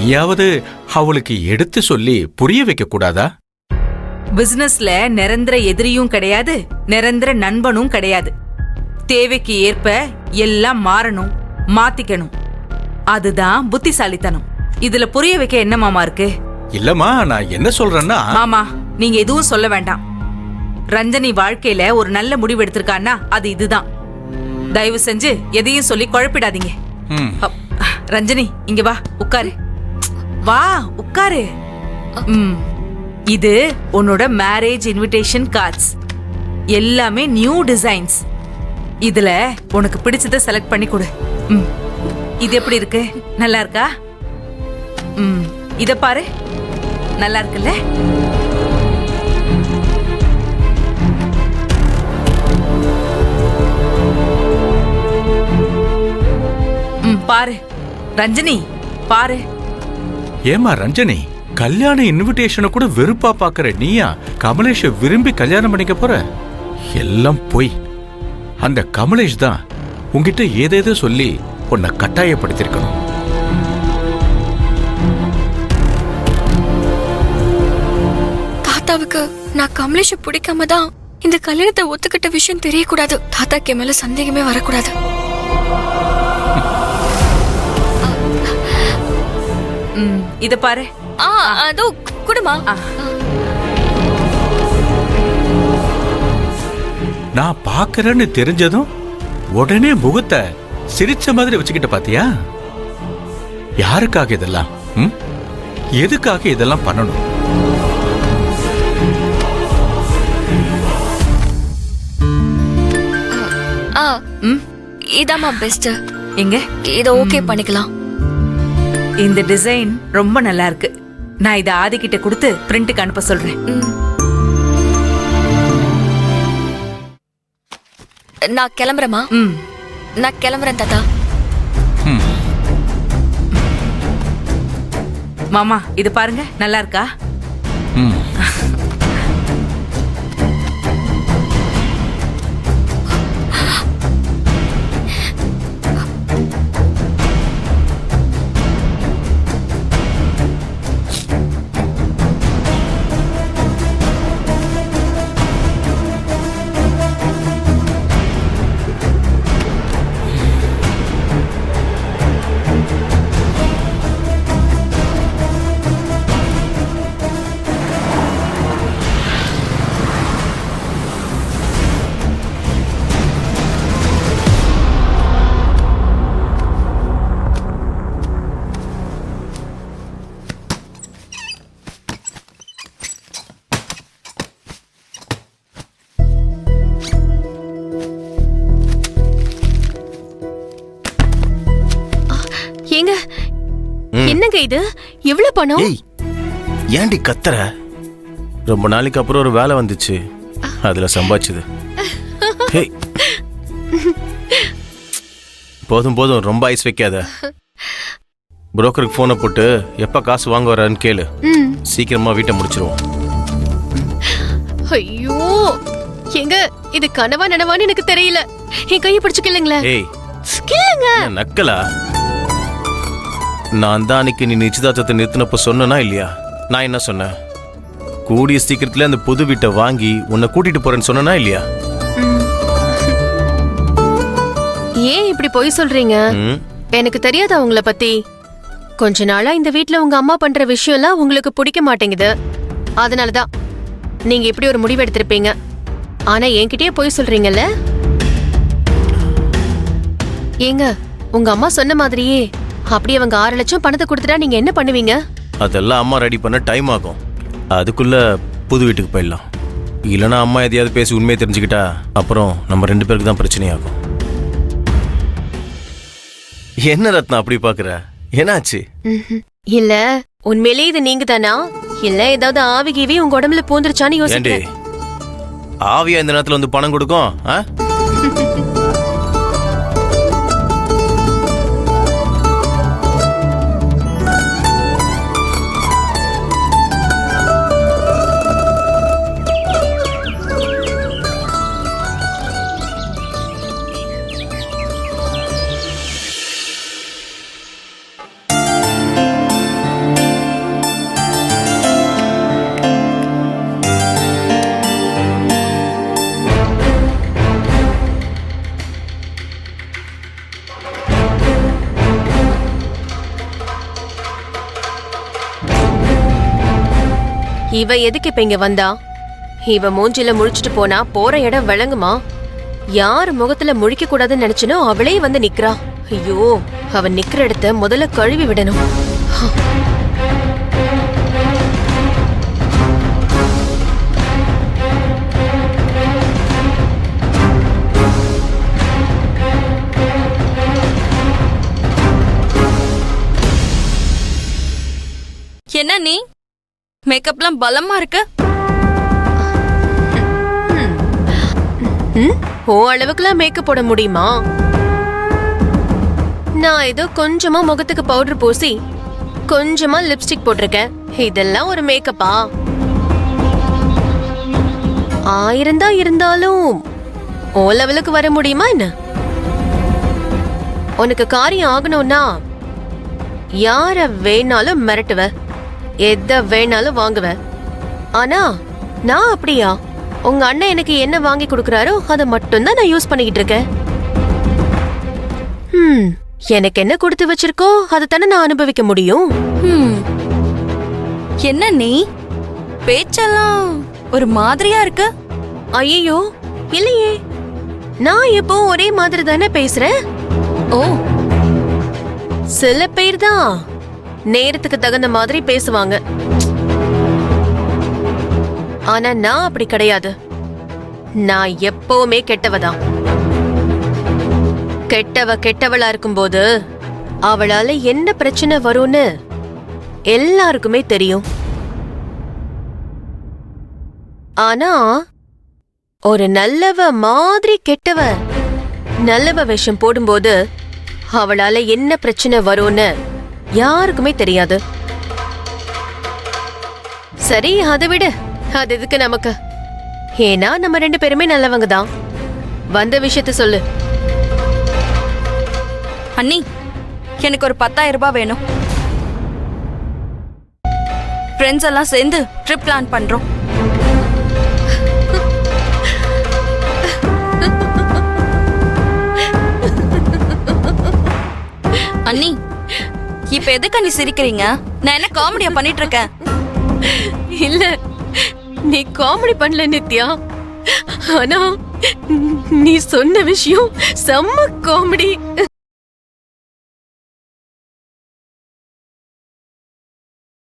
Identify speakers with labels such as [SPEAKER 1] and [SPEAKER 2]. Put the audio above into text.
[SPEAKER 1] நீயாவது அவளுக்கு எடுத்து சொல்லி புரிய வைக்க கூடாதா?
[SPEAKER 2] பிசினஸ்ல நிரந்தர எதிரியும் கிடையாது, நிரந்தர நண்பனும் கிடையாது. தேவைக்கு ஏற்ப எல்லாம் மாறணும், மாத்திக்கணும். அதுதான் புத்திசாலித்தனம். இதுல புரிய வைக்க என்ன மாமா இருக்கு?
[SPEAKER 1] இல்லம்மா, நான் என்ன சொல்றேன்னா...
[SPEAKER 2] மாமா, நீங்க எதுவும் சொல்ல வேண்டாம். ரஞ்சனி வாழ்க்கையில ஒரு நல்ல முடிவு எடுத்திருக்கான்னா அது இதுதான். தயவு செஞ்சு எதையும் சொல்லி குழப்பிடாதீங்க. ரஞ்சனி, இங்க வா, உட்காரு. வா, உட்காரு. இது உன்னோட மேரேஜ் இன்விடேஷன் கார்ட்ஸ். எல்லாமே நியூ டிசைன்ஸ். இதுல உனக்கு பிடிச்சத செலக்ட் பண்ணி கொடு. இது எப்படி இருக்கு? நல்லா இருக்கா? இத பாரு, நல்லா இருக்குல்ல? பாரு ரஞ்சனி, பாரு.
[SPEAKER 1] ஏமா ரஞ்சனி, கல்யாண இன்விடேஷனை கூட வெறுப்பா பாக்குற நீயா கமலேஷ விரும்பி கல்யாணம் பண்ணிக்க போற? எல்லாம் போய். அந்த கமலேஷ் தான் உன்கிட்ட ஏதேதோ சொல்லி உன்னை கட்டாயப்படுத்திருக்கணும்.
[SPEAKER 3] தாத்தாவுக்கு நான் கமலேஷ பிடிக்காம தான் இந்த கல்யாணத்தை ஒத்துக்கிட்ட விஷயம் தெரியக்கூடாது. தாத்தாக்கு மேல சந்தேகமே வரக்கூடாது.
[SPEAKER 2] இத பாரு.
[SPEAKER 3] அதோ குடுமா.
[SPEAKER 1] நான் பாக்குறேன்னு தெரிஞ்சதும் உடனே முகத்தை சிரிச்ச மாதிரி வச்சுக்கிட்ட பாத்தியா? யாருக்காக இதெல்லாம்? எதுக்காக இதெல்லாம் பண்ணணும்?
[SPEAKER 3] இதாமா பெஸ்ட்.
[SPEAKER 2] எங்க
[SPEAKER 3] இத ஓகே பண்ணிக்கலாம்.
[SPEAKER 2] இந்த டிசைன் ரொம்ப நல்லா இருக்கு. நான் இத ஆதிக்கிட்ட கொடுத்து பிரிண்ட்க்கு அனுப்ப சொல்றேன்.
[SPEAKER 3] நான் கிளம்புறேமா. நான் கிளம்புறேன் தாத்தா.
[SPEAKER 2] மாமா, இது பாருங்க, நல்லா இருக்கா?
[SPEAKER 3] என்னங்க இது? எவ்வளவு பணம்?
[SPEAKER 4] ஏண்டி கத்துற? ரொம்ப நாளைக்கு அப்புறம் ஒரு வேலை வந்துச்சு, அதுல சம்பாதிச்சது. போதும் போதும், ரொம்ப ஐஸ் வைக்காத. புரோக்கருக்கு போனை போட்டு எப்ப காசு வாங்க வர்றான்னு கேளு. சீக்கிரமா வீட்டை முடிச்சிருவோம்.
[SPEAKER 5] ஐயோ, எங்க இது கனவா நனவான்னு எனக்கு தெரியல. என் கையை பிடிச்சுக்கலங்களேன்.
[SPEAKER 4] நக்கலா? நான் தான் அன்னைக்கு நீ நிச்சயதார்த்தத்தை நிறுத்தினப்ப சொன்னா இல்லையா? நான் என்ன சொன்னேன்? கூடிய சீக்கிரத்துல அந்த புது வீட்டை வாங்கி உன்னை கூட்டிட்டு போறேன்னு சொன்னா இல்லையா?
[SPEAKER 5] ஏன் இப்படி போய் சொல்றீங்க? எனக்கு தெரியாதா உங்களை பத்தி? கொஞ்ச நாளா இந்த வீட்ல உங்க அம்மா பண்ற விஷயம் எல்லாம் உங்களுக்கு பிடிக்க மாட்டேங்குது. அதனாலதான் நீங்க இப்படி ஒரு முடிவு எடுத்திருப்பீங்க. ஆனா என்கிட்டயே போய் சொல்றீங்கல்ல? ஏங்க, உங்க அம்மா சொன்ன மாதிரியே அப்படி அவங்க 6 லட்சம் பணத்தை கொடுத்துட்டா நீங்க என்ன பண்ணுவீங்க?
[SPEAKER 4] அதெல்லாம் அம்மா ரெடி பண்ண டைம் ஆகும். அதுக்குள்ள புது வீட்டுக்கு போயிடலாம். இல்லைன்னா அம்மா எதையாவது பேசி உண்மையை தெரிஞ்சுக்கிட்டா அப்புறம் நம்ம 2 பேருக்கு தான் பிரச்சனையாகும். என்ன ரத்னா அப்படி பாக்குற? என்னாச்சு?
[SPEAKER 5] இல்ல, உண்மையிலே இது நீங்க தானா? இல்ல ஏதாவது ஆவி கீவி உங்க உடம்புல பூந்துருச்சான்னு யோசிக்கிறேன்.
[SPEAKER 4] ஆவியா இந்த நேரத்துல வந்து பணம் கொடுக்கும்?
[SPEAKER 5] இவ எதுக்கு இப்ப இங்க வந்தா? இவ மூஞ்சில முழிச்சிட்டு போனா போற இடம் விளங்குமா? யார் முகத்துல முழிக்க கூடாதுன்னு நினைச்சனோ அவளே வந்து நிக்கிறா. ஐயோ, அவ நிக்கிற இடத்த முதல்ல கழுவி விடணும்.
[SPEAKER 3] என்ன நீ மேக்கப்லாம் பலமா இருக்கு.
[SPEAKER 5] ஓ அளவுக்குலாம் மேக்கப் போட முடியுமா? நான் ஏதோ கொஞ்சமா முகத்துக்கு பவுடர் பூசி கொஞ்சமா லிப்ஸ்டிக் போட்டிருக்கேன். இதெல்லாம் ஒரு மேக்கப்பா? 1000 தான் இருந்தாலும் ஓ லெவலுக்கு வர முடியுமா என்ன? உனக்கு காரியம் ஆகணும்னா யார வேணாலும் மிரட்டுவ, எத வேணாலும் வாங்குவ. ஆனா நான் அப்படியா? உங்க அண்ணன் எனக்கு என்ன வாங்கி கொடுக்கறாரோ அதை மட்டும்தான் நான் யூஸ் பண்ணிக்கிட்டு இருக்கேன். எனக்கு என்ன கொடுத்து வச்சிருக்கோ அதை தானே நான் அனுபவிக்க முடியும்.
[SPEAKER 3] என்ன நீ பேச்செல்லாம் ஒரு மாதிரியா இருக்கு.
[SPEAKER 5] ஐயோ இல்லையே, நான் எப்போ ஒரே மாதிரி தானே பேசுறேன்.
[SPEAKER 3] ஓ,
[SPEAKER 5] சில பேர் தான் நேரத்துக்கு தகுந்த மாதிரி பேசுவாங்க. ஆனா நான் அப்படி கிடையாது. நான் எப்பவுமே கெட்டவதான். கெட்டவளா இருக்கும்போது அவளால என்ன பிரச்சனை வரும்னு எல்லாருக்குமே தெரியும். ஆனா ஒரு நல்லவ மாதிரி கெட்டவ நல்லவ வேஷம் போடும்போது அவளால என்ன பிரச்சனை வரும்னு யாருக்குமே தெரியாது. சரி, அதை விடு. அது எதுக்கு நமக்கு? ஏன்னா நம்ம 2 பேருமே நல்லவங்க தான். வந்த விஷயத்த சொல்லு.
[SPEAKER 3] அண்ணி, எனக்கு ஒரு 10,000 ரூபாய் வேணும். ஃப்ரெண்ட்ஸ் எல்லாம் சேர்ந்து ட்ரிப் பிளான் பண்றோம். அண்ணி, இப்ப எதுக்கு நீ சிரிக்கிறீங்க? நான் என்ன காமெடியா பண்ணிட்டு இருக்கேன்?
[SPEAKER 5] இல்ல, நீ காமெடி பண்ணல நித்யா. ஆனா நீ சொன்ன விஷயம் செம்ம காமெடி.